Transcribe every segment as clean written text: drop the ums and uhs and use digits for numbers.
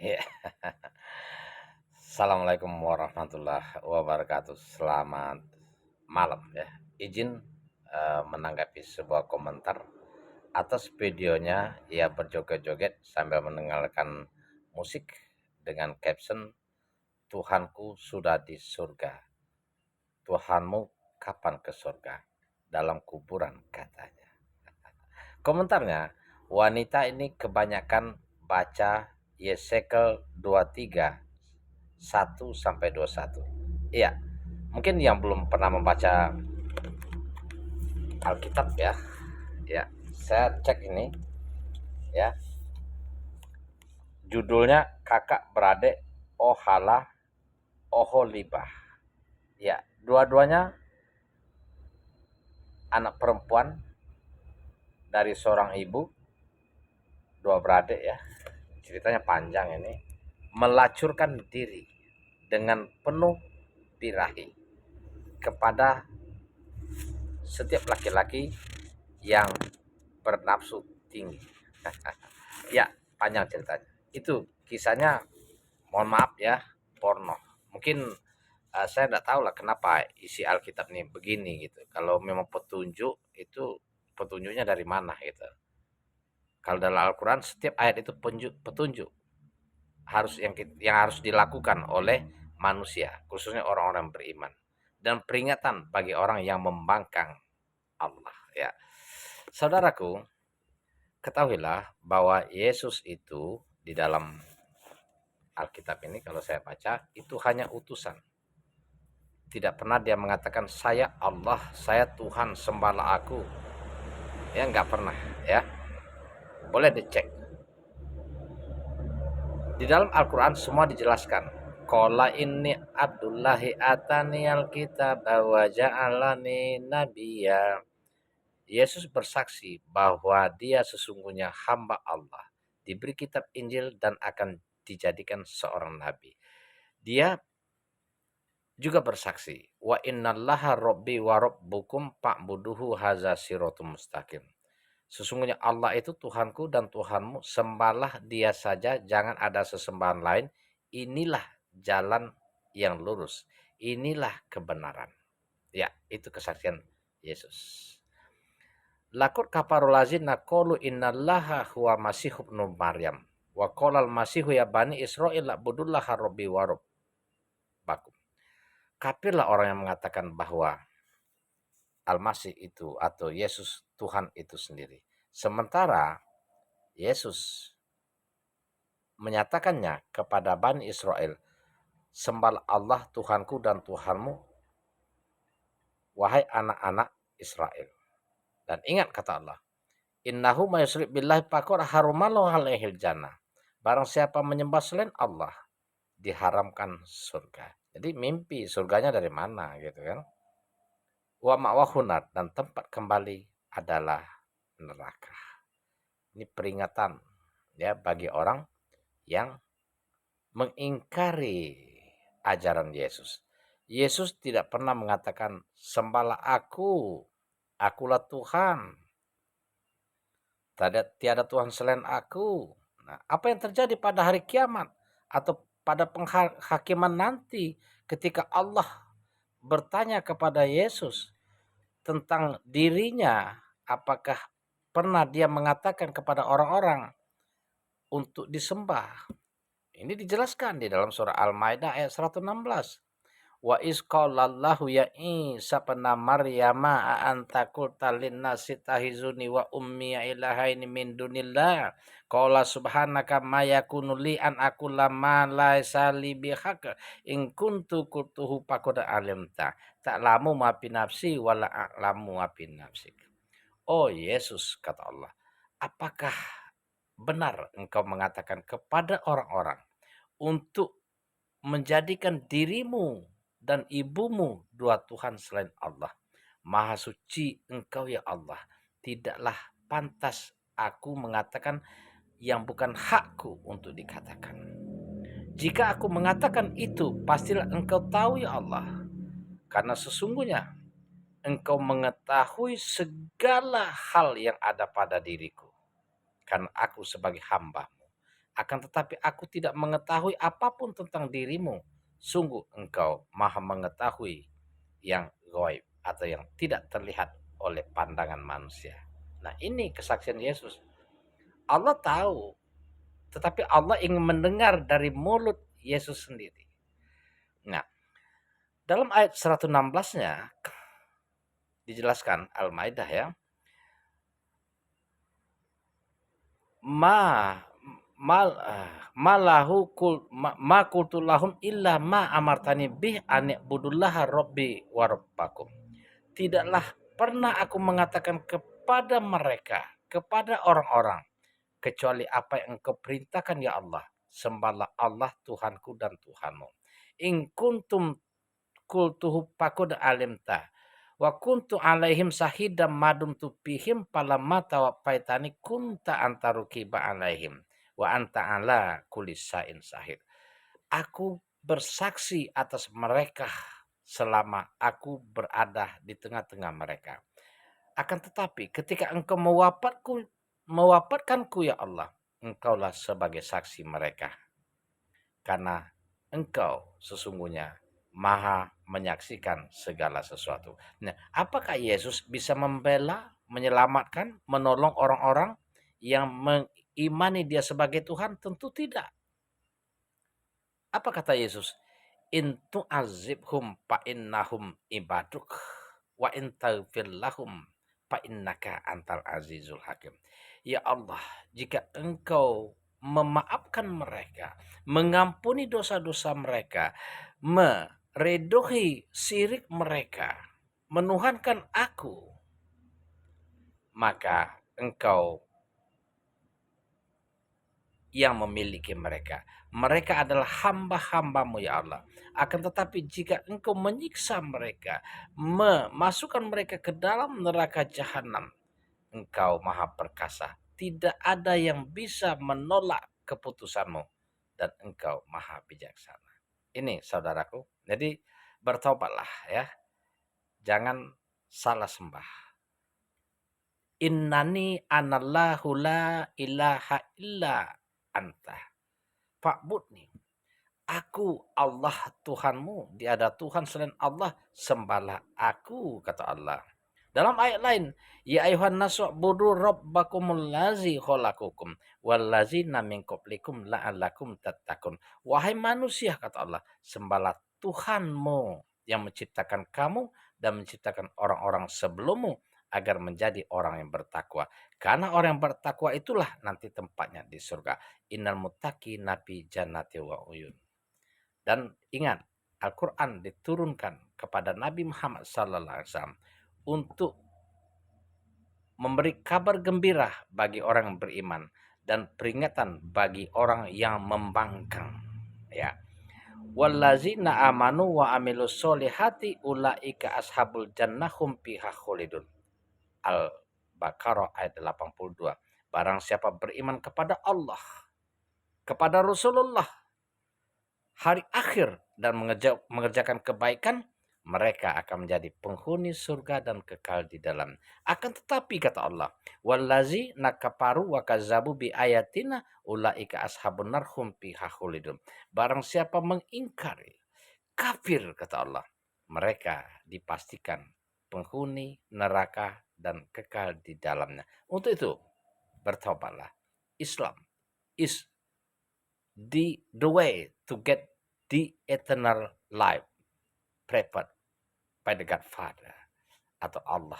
Iya. Assalamualaikum warahmatullahi wabarakatuh. Selamat malam ya. Izin menanggapi sebuah komentar atas videonya ia berjoget-joget sambil mendengarkan musik dengan caption Tuhanku sudah di surga. Tuhanmu kapan ke surga? Dalam kuburan katanya. Komentarnya, wanita ini kebanyakan baca Yesekel 23 1 sampai 21. Iya, mungkin yang belum pernah membaca Alkitab ya. Ya, saya cek ini ya. Judulnya Kakak Beradik Ohala Oholibah. Ya, dua-duanya anak perempuan dari seorang ibu, dua beradik ya. Ceritanya panjang ini. Melacurkan diri dengan penuh birahi kepada setiap laki-laki yang bernafsu tinggi. Ya, panjang ceritanya. Itu kisahnya, mohon maaf ya, porno. Mungkin saya nggak tahu lah kenapa isi Alkitab ini begini gitu. Kalau memang petunjuk itu petunjuknya dari mana gitu. Kalau dalam Al-Quran setiap ayat itu petunjuk harus yang harus dilakukan oleh manusia, khususnya orang-orang beriman, dan peringatan bagi orang yang membangkang Allah. Ya, saudaraku, ketahuilah bahwa Yesus itu di dalam Alkitab ini kalau saya baca itu hanya utusan. Tidak pernah dia mengatakan saya Allah, saya Tuhan, sembahlah aku. Ya nggak pernah ya. Boleh dicek. Di dalam Al-Quran semua dijelaskan. Qala inni Abdullahi ataniyal kitab wa ja'alani nabiyya. Yesus bersaksi bahwa dia sesungguhnya hamba Allah, diberi kitab Injil dan akan dijadikan seorang nabi. Dia juga bersaksi, wa innallaha rabbi wa rabbukum fa'buduhu hadza siratum mustaqim. Sesungguhnya Allah itu Tuhanku dan Tuhanmu, sembahlah dia saja, jangan ada sesembahan lain. Inilah jalan yang lurus. Inilah kebenaran. Ya, itu kesaksian Yesus. Lakut kafarulazin naqulu innallaha huwa masih ibnu Maryam. Wa qala al-masihu ya bani Israil labudullaha rabbi wa rabbakum. Kafirlah orang yang mengatakan bahwa Al-Masih itu atau Yesus Tuhan itu sendiri. Sementara Yesus menyatakannya kepada Bani Israel, sembahlah Allah Tuhanku dan Tuhanmu, wahai anak-anak Israel. Dan ingat kata Allah, innahu mayusrik billahi faqad harumallahu alaihil jannah. Barang siapa menyembah selain Allah, diharamkan surga. Jadi mimpi surganya dari mana gitu kan? Wa ma'wahunat, dan tempat kembali adalah neraka. Ini peringatan ya bagi orang yang mengingkari ajaran Yesus. Yesus tidak pernah mengatakan sembahlah aku, akulah Tuhan. Tiada Tuhan selain aku. Nah, apa yang terjadi pada hari kiamat atau pada penghakiman nanti ketika Allah bertanya kepada Yesus tentang dirinya, apakah pernah dia mengatakan kepada orang-orang untuk disembah? Ini dijelaskan di dalam surah Al-Maidah ayat 116. Wa isqalallahu ya Isa bin Maryam a anta qulta linnasi tahizuni wa ummi ilahaini min dunillah qala subhanaka ma yakunu li an aqula ma laisa li bihaq in kuntu qultuhu faqad alimta ta'lamu ma fi nafsi wa la a'lamu ma fi nafsik. Oh Yesus, kata Allah, apakah benar engkau mengatakan kepada orang-orang untuk menjadikan dirimu dan ibumu dua Tuhan selain Allah? Maha suci engkau ya Allah. Tidaklah pantas aku mengatakan yang bukan hakku untuk dikatakan. Jika aku mengatakan itu, pastilah engkau tahu ya Allah. Karena sesungguhnya engkau mengetahui segala hal yang ada pada diriku. Karena aku sebagai hamba-Mu. Akan tetapi aku tidak mengetahui apapun tentang dirimu. Sungguh engkau maha mengetahui yang gaib atau yang tidak terlihat oleh pandangan manusia. Nah, ini kesaksian Yesus. Allah tahu, tetapi Allah ingin mendengar dari mulut Yesus sendiri. Nah, dalam ayat 116-nya dijelaskan Al-Maidah ya, ma mal malahu kul ma qultu lahum illa ma amartani bih an ibudullaha rabbi wa rabbakum. Tidaklah pernah aku mengatakan kepada mereka, kepada orang-orang, kecuali apa yang engkau perintahkan ya Allah. Sembahlah Allah Tuhanku dan Tuhanmu. In kuntum qultuhu faqad alimta wa kuntu alaihim sahidam madum tu fihim falamma tawaffaitani kunta antaruqiba alaihim wa anta ala kulli syai'in syahid. Aku bersaksi atas mereka selama aku berada di tengah-tengah mereka. Akan tetapi ketika engkau mewafatkanku ya Allah, engkaulah sebagai saksi mereka. Karena engkau sesungguhnya maha menyaksikan segala sesuatu. Nah, apakah Yesus bisa membela, menyelamatkan, menolong orang-orang yang mengimani dia sebagai Tuhan? Tentu tidak. Apa kata Yesus? In tu'azibhum fa innahum ibaduk wa in taghfir lahum fa innaka antal azizul hakim. Ya Allah, jika engkau memaafkan mereka, mengampuni dosa-dosa mereka, meredohi syirik mereka, menuhankan aku, maka engkau yang memiliki mereka. Mereka adalah hamba-hambamu ya Allah. Akan tetapi jika engkau menyiksa mereka, memasukkan mereka ke dalam neraka jahanam, engkau maha perkasa. Tidak ada yang bisa menolak keputusanmu. Dan engkau maha bijaksana. Ini saudaraku. Jadi bertobatlah ya. Jangan salah sembah. Innani anallahu la ilaha illa anta. Fa'budni. Aku Allah Tuhanmu. Tiada Tuhan selain Allah. Sembahlah aku, kata Allah. Dalam ayat lain, ya ayuhan nasu budu rabbakumul lazi khalaqukum wallazina min qablikum la'allakum tattaqun. Wahai manusia, kata Allah, sembahlah Tuhanmu yang menciptakan kamu dan menciptakan orang-orang sebelummu agar menjadi orang yang bertakwa. Karena orang yang bertakwa itulah nanti tempatnya di surga. Innal muttaqina fi jannati wa uyun. Dan ingat, Al-Quran diturunkan kepada Nabi Muhammad SAW untuk memberi kabar gembira bagi orang yang beriman dan peringatan bagi orang yang membangkang. Ya. Wallazina amanu wa amilus solihati ulaika ashabul jannah hum fiha khalidun. Al-Baqarah ayat 82. Barang siapa beriman kepada Allah, kepada Rasulullah, hari akhir dan mengerjakan kebaikan, mereka akan menjadi penghuni surga dan kekal di dalam. Akan tetapi kata Allah, wallazi nakaparu wa kazzabu bi ayatina ulaika ashabun nar hum fiha khalidun. Barang siapa mengingkari, kafir kata Allah, mereka dipastikan penghuni neraka dan kekal di dalamnya. Untuk itu bertobatlah. Islam is the way to get the eternal life prepared by the Godfather atau Allah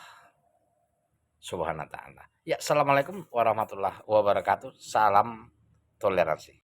Subhanahu wa taala. Ya, assalamualaikum warahmatullahi wabarakatuh. Salam toleransi.